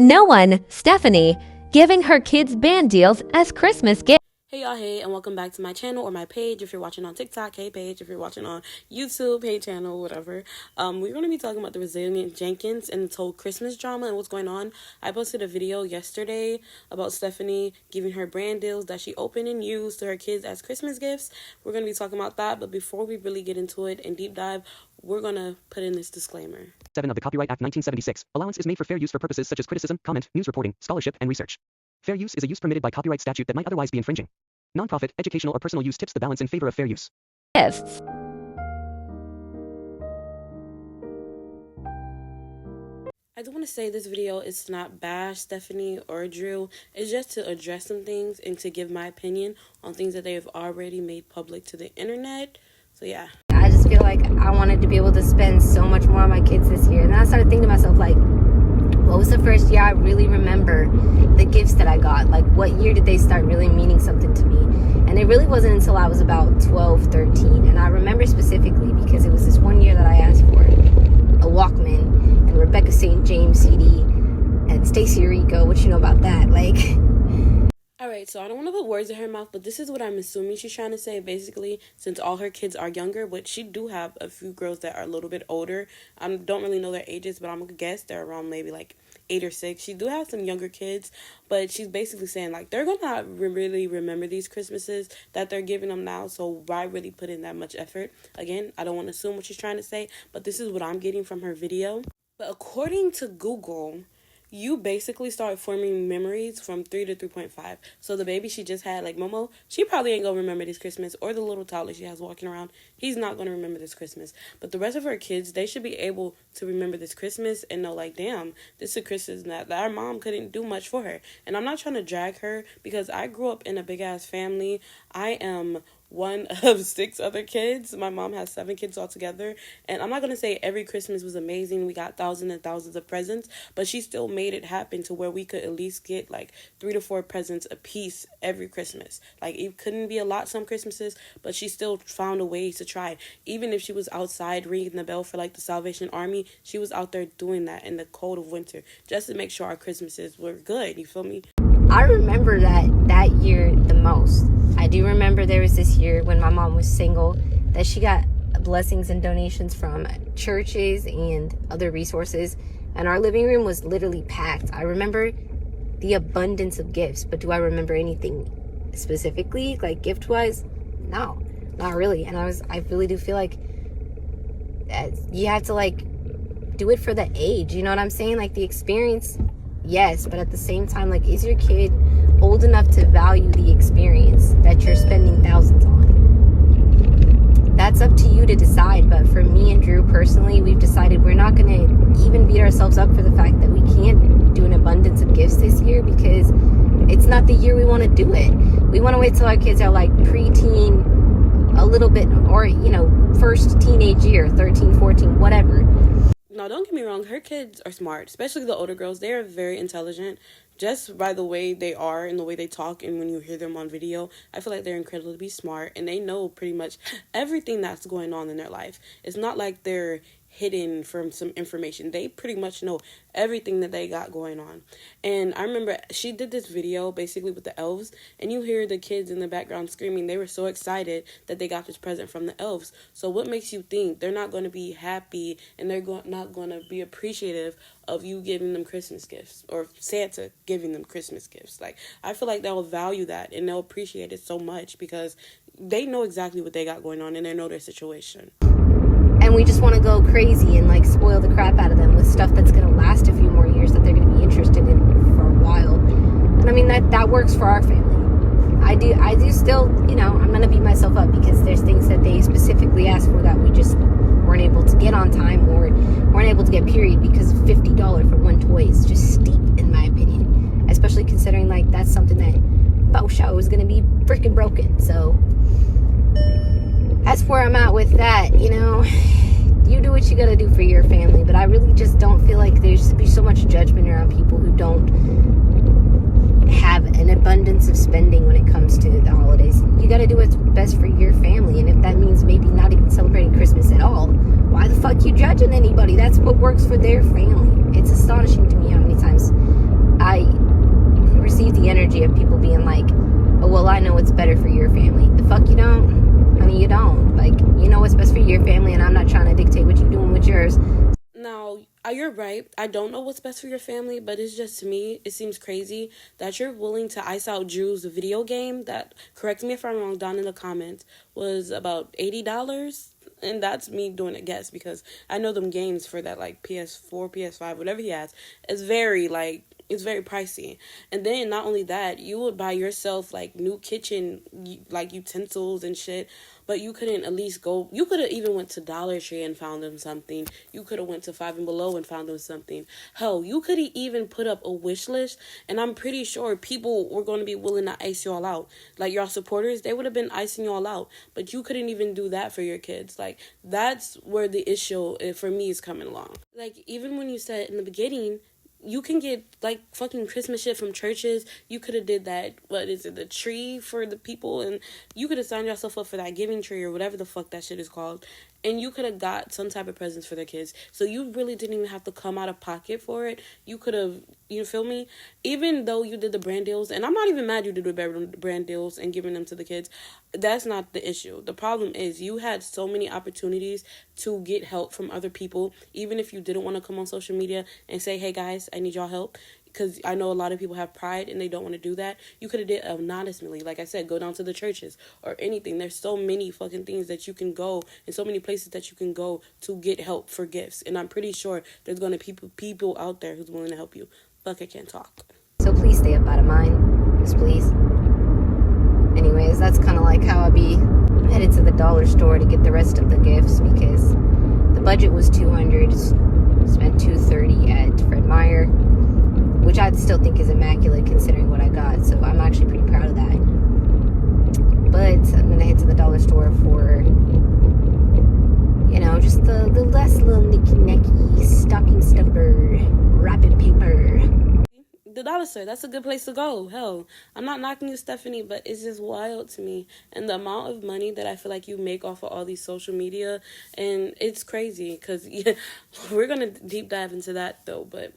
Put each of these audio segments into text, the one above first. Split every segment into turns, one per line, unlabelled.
No one, Stephanie, giving her kids band deals as Christmas gifts.
Hey y'all, hey, and welcome back to my channel or my page. If you're watching on TikTok, hey page. If you're watching on YouTube, hey channel, whatever. We're going to be talking about the resilient Jenkins and this whole Christmas drama and what's going on. I posted a video yesterday about Stephanie giving her brand deals that she opened and used to her kids as Christmas gifts. We're going to be talking about that, but before we really get into it and deep dive, we're going to put in this disclaimer.
7 of the Copyright Act 1976. Allowance is made for fair use for purposes such as criticism, comment, news reporting, scholarship, and research. Fair use is a use permitted by copyright statute that might otherwise be infringing. Nonprofit, educational, or personal use tips the balance in favor of fair use.
Gifts.
I do want to say this video is not bash Stephanie or Drew. It's just to address some things and to give my opinion on things that they have already made public to the internet. So yeah.
I just feel like I wanted to be able to spend so much more on my kids this year. And then I started thinking to myself, like, what was the first year I really remember the gifts that I got? Like, what year did they start really meaning something to me? And it really wasn't until I was about 12, 13. And I remember specifically because it was this one year that I asked for a Walkman and Rebecca St. James CD and Stacey Rico. What you know about that? Like...
Alright, so I don't want to put words in her mouth, but this is what I'm assuming she's trying to say. Basically, since all her kids are younger, but she do have a few girls that are a little bit older. I don't really know their ages, but I'm going to guess they're around maybe like 8 or 6. She do have some younger kids, but she's basically saying like they're going to not really remember these Christmases that they're giving them now, so why really put in that much effort? Again, I don't want to assume what she's trying to say, but this is what I'm getting from her video. But according to Google, you basically start forming memories from 3 to 3.5. So the baby she just had, like Momo, she probably ain't gonna remember this Christmas, or the little toddler she has walking around, he's not gonna remember this Christmas. But the rest of her kids, they should be able to remember this Christmas and know, like, damn, this is a Christmas that our mom couldn't do much for her. And I'm not trying to drag her, because I grew up in a big-ass family. I am one of 6 other kids. My mom has 7 kids altogether, and I'm not gonna say every Christmas was amazing. We got thousands and thousands of presents, but she still made it happen to where we could at least get like 3 to 4 presents a piece every Christmas. Like, it couldn't be a lot some Christmases, but she still found a way to try. Even if she was outside ringing the bell for like the Salvation Army, she was out there doing that in the cold of winter just to make sure our Christmases were good. You feel me?
I remember that year the most. I do remember there was this year when my mom was single that she got blessings and donations from churches and other resources, and our living room was literally packed. I remember the abundance of gifts, but do I remember anything specifically, like gift-wise? No, not really. And I really do feel like you have to like do it for the age, you know what I'm saying? Like the experience, yes, but at the same time, like, is your kid old enough to value the experience that you're spending thousands on? That's up to you to decide. But for me and Drew personally, we've decided we're not going to even beat ourselves up for the fact that we can't do an abundance of gifts this year, because it's not the year we want to do it. We want to wait till our kids are like preteen a little bit, or, you know, first teenage year, 13, 14, whatever.
No, don't get me wrong. Her kids are smart, especially the older girls. They are very intelligent just by the way they are and the way they talk. And when you hear them on video, I feel like they're incredibly smart and they know pretty much everything that's going on in their life. It's not like they're hidden from some information. They pretty much know everything that they got going on. And I remember she did this video basically with the elves, and you hear the kids in the background screaming. They were so excited that they got this present from the elves. So what makes you think they're not going to be happy and they're not going to be appreciative of you giving them Christmas gifts, or Santa giving them Christmas gifts? Like, I feel like they'll value that and they'll appreciate it so much because they know exactly what they got going on and they know their situation.
And we just want to go crazy and like spoil the crap out of them with stuff that's going to last a few more years that they're going to be interested in for a while. And I mean, that works for our family. I do still, you know, I'm going to beat myself up because there's things that they specifically asked for that we just weren't able to get on time, or weren't able to get, period, because $50 for one toy is just steep in my opinion, especially considering like that's something that Bow Show is going to be freaking broken. So that's where I'm at with that. You know, you do what you gotta do for your family, but I really just don't feel like there should be so much judgment around people who don't have an abundance of spending when it comes to the holidays. You gotta do what's best for your family, and if that means maybe not even celebrating Christmas at all, fuck you judging anybody? That's what works for their family. It's astonishing to me how many times energy of people being like, oh, well, I know what's better for your family. The fuck you don't? Honey, you don't. Like, you know what's best for your family, and I'm not trying to dictate what you're doing with yours.
Now, you're right. I don't know what's best for your family, but it's just, to me, it seems crazy that you're willing to ice out Drew's video game that, correct me if I'm wrong, down in the comments, was about $80. And that's me doing a guess because I know them games for that, like, PS4, PS5, whatever he has, is very, like, it's very pricey. And then not only that, you would buy yourself like new kitchen like utensils and shit, but you couldn't at least go, you could have even went to Dollar Tree and found them something. You could have went to Five and Below and found them something. Hell, you could have even put up a wish list, and I'm pretty sure people were going to be willing to ice y'all out. Like, y'all supporters, they would have been icing y'all out, but you couldn't even do that for your kids. Like, that's where the issue for me is coming along. Like, even when you said in the beginning, you can get, like, fucking Christmas shit from churches. You could have did that, what is it, the tree for the people, and you could have signed yourself up for that giving tree or whatever the fuck that shit is called, and you could have got some type of presents for their kids. So you really didn't even have to come out of pocket for it. You could have, you feel me? Even though you did the brand deals, and I'm not even mad you did the brand deals and giving them to the kids. That's not the issue. The problem is you had so many opportunities to get help from other people, even if you didn't want to come on social media and say, hey guys, I need y'all help. Because I know a lot of people have pride and they don't want to do that. You could have did anonymously. Like I said, go down to the churches or anything. There's so many fucking things that you can go and so many places that you can go to get help for gifts. And I'm pretty sure there's going to be people out there who's willing to help you. Fuck, I can't talk.
So please stay up out of mine. Just please. Anyways, that's kind of like how I'll be headed to the dollar store to get the rest of the gifts because the budget was $200. Spent $230 at Fred Meyer, which I still think is immaculate considering what I got. So I'm actually pretty proud of that. But I'm going to head to the dollar store for, you know, just the last little nicky-nacky stocking stuffer, wrapping paper.
The dollar store, that's a good place to go. Hell, I'm not knocking you, Stephanie, but it's just wild to me. And the amount of money that I feel like you make off of all these social media, and it's crazy because we're going to deep dive into that though. But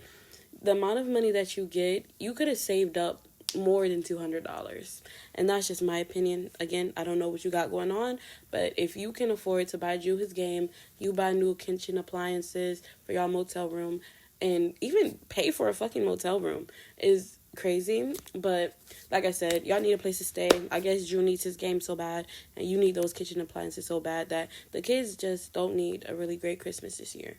the amount of money that you get, you could have saved up more than $200. And that's just my opinion. Again, I don't know what you got going on, but if you can afford to buy Drew his game, you buy new kitchen appliances for y'all motel room, and even pay for a fucking motel room is crazy. But like I said, y'all need a place to stay. I guess Drew needs his game so bad, and you need those kitchen appliances so bad that the kids just don't need a really great Christmas this year.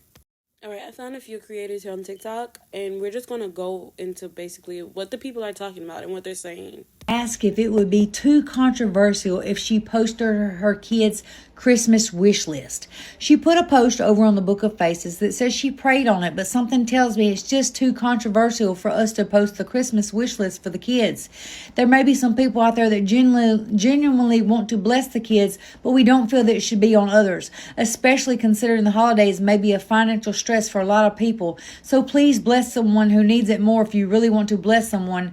Alright, I found a few creators here on TikTok, and we're just going to go into basically what the people are talking about and what they're saying.
Ask if it would be too controversial if she posted her kids' Christmas wish list. She put a post over on the Book of Faces that says she prayed on it, but something tells me it's just too controversial for us to post the Christmas wish list for the kids. There may be some people out there that genuinely want to bless the kids, but we don't feel that it should be on others, especially considering the holidays may be a financial stress for a lot of people. So please bless someone who needs it more if you really want to bless someone.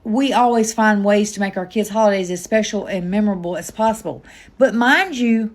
We always find ways to make our kids' holidays as special and memorable as possible. But mind you,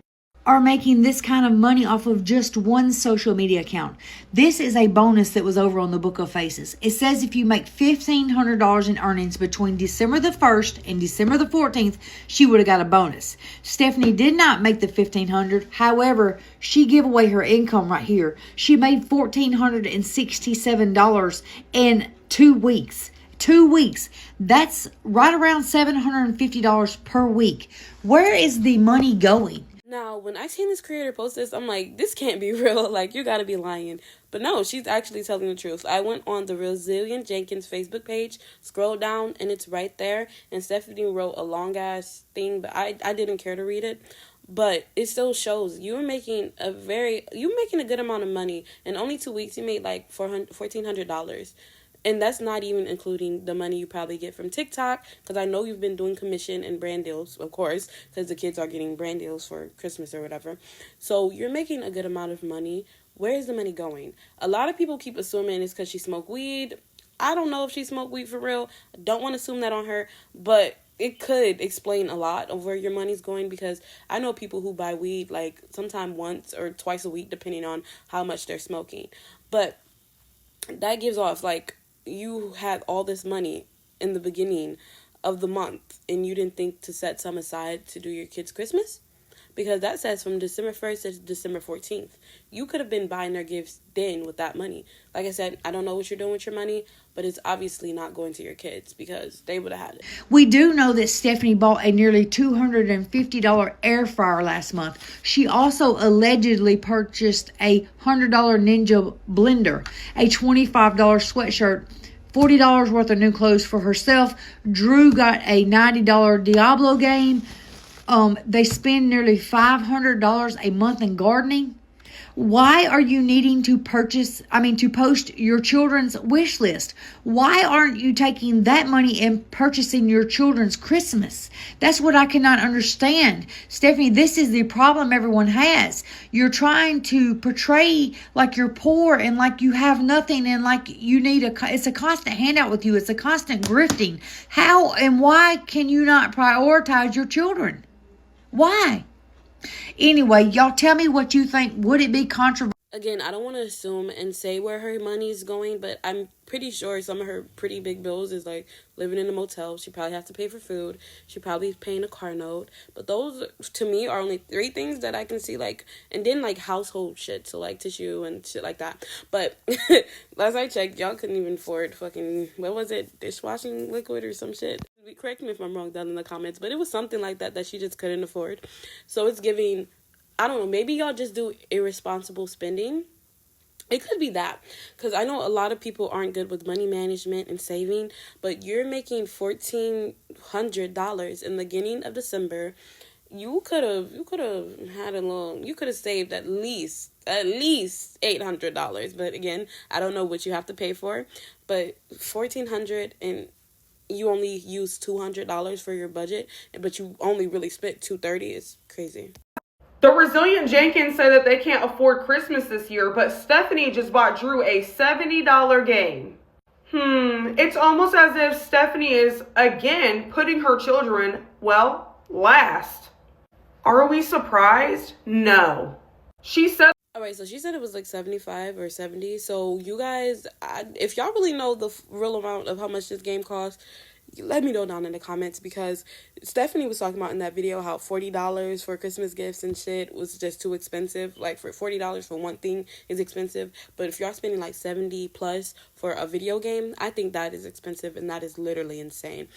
are making this kind of money off of just one social media account. This is a bonus that was over on the Book of Faces. It says if you make $1,500 in earnings between December the 1st and December the 14th, she would have got a bonus. Stephanie did not make the $1,500. However, she gave away her income right here. She made $1,467 in 2 weeks. 2 weeks. That's right around $750 per week. Where is the money going?
Now, when I seen this creator post this, I'm like, this can't be real. Like, you gotta be lying. But no, she's actually telling the truth. I went on the Resilient Jenkins Facebook page, scrolled down, and it's right there. And Stephanie wrote a long-ass thing, but I didn't care to read it. But it still shows you're making a good amount of money. In only 2 weeks, you made like $1,400. And that's not even including the money you probably get from TikTok, because I know you've been doing commission and brand deals, of course, because the kids are getting brand deals for Christmas or whatever. So you're making a good amount of money. Where is the money going? A lot of people keep assuming it's because she smoked weed. I don't know if she smoked weed for real. I don't want to assume that on her, but it could explain a lot of where your money's going, because I know people who buy weed like sometime once or twice a week, depending on how much they're smoking. But that gives off like, you had all this money in the beginning of the month and you didn't think to set some aside to do your kids' Christmas? Because that says from December 1st to December 14th. You could have been buying their gifts then with that money. Like I said, I don't know what you're doing with your money, but it's obviously not going to your kids because they would have had it.
We do know that Stephanie bought a nearly $250 air fryer last month. She also allegedly purchased a $100 Ninja blender, a $25 sweatshirt, $40 worth of new clothes for herself. Drew got a $90 Diablo game. They spend nearly $500 a month in gardening. Why are you needing to post your children's wish list? Why aren't you taking that money and purchasing your children's Christmas? That's what I cannot understand. Stephanie, this is the problem everyone has. You're trying to portray like you're poor and like you have nothing and like you need it's a constant handout with you. It's a constant grifting. How and why can you not prioritize your children? Why? Anyway, y'all tell me what you think. Would it be controversial?
Again, I don't want to assume and say where her money is going, but I'm pretty sure some of her pretty big bills is like living in a motel. She probably has to pay for food. She probably is paying a car note. But those, to me, are only 3 things that I can see, like, and then like household shit, so like tissue and shit like that. But last I checked, y'all couldn't even afford fucking, what was it, dishwashing liquid or some shit. Correct me if I'm wrong down in the comments, but it was something like that she just couldn't afford. So it's giving, I don't know, maybe y'all just do irresponsible spending. It could be that, because I know a lot of people aren't good with money management and saving, but you're making $1,400 in the beginning of December. You could have had you could have saved at least $800. But again, I don't know what you have to pay for, but $1,400 and you only use $200 for your budget, but you only really spent $230 is crazy.
The resilient Jenkins say that they can't afford Christmas this year, but Stephanie just bought Drew a $70 game. It's almost as if Stephanie is, again, putting her children, well, last. Are we surprised? No. She said...
Alright, so she said it was like 75 or 70. So you guys, if y'all really know the real amount of how much this game costs, let me know down in the comments, because Stephanie was talking about in that video how $40 for Christmas gifts and shit was just too expensive. Like, for $40 for one thing is expensive, but if y'all spending like 70 plus for a video game, I think that is expensive, and that is literally insane.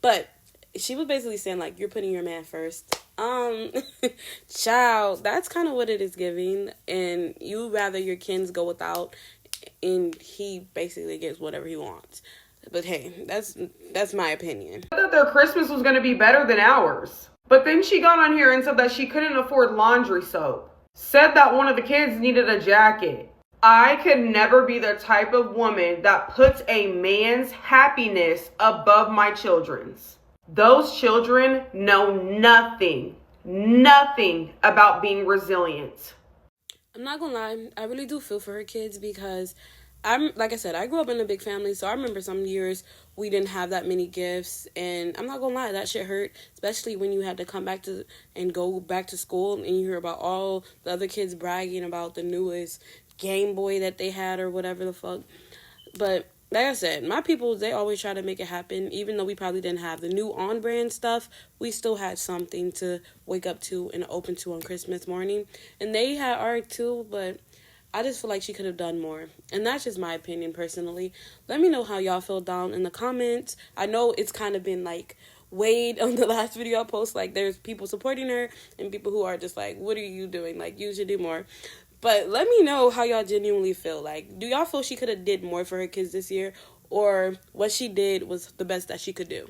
But she was basically saying, like, you're putting your man first. Child, that's kind of what it is giving, and you rather your kids go without, and he basically gets whatever he wants. But hey, that's my opinion.
That their Christmas was going to be better than ours. But then she got on here and said that she couldn't afford laundry soap. Said that one of the kids needed a jacket. I could never be the type of woman that puts a man's happiness above my children's. Those children know nothing about being resilient.
I'm not gonna lie, I really do feel for her kids, because like I said, I grew up in a big family, so I remember some years we didn't have that many gifts, and I'm not gonna lie, that shit hurt, especially when you had to come back to and go back to school, and you hear about all the other kids bragging about the newest Game Boy that they had or whatever the fuck. But like I said, my people, they always try to make it happen. Even though we probably didn't have the new on-brand stuff, we still had something to wake up to and open to on Christmas morning. And they had art too, but I just feel like she could have done more. And that's just my opinion personally. Let me know how y'all feel down in the comments. I know it's kind of been like weighed on the last video I post. Like, there's people supporting her and people who are just like, what are you doing? Like, you should do more. But let me know how y'all genuinely feel. Like, do y'all feel she could have did more for her kids this year? Or what she did was the best that she could do?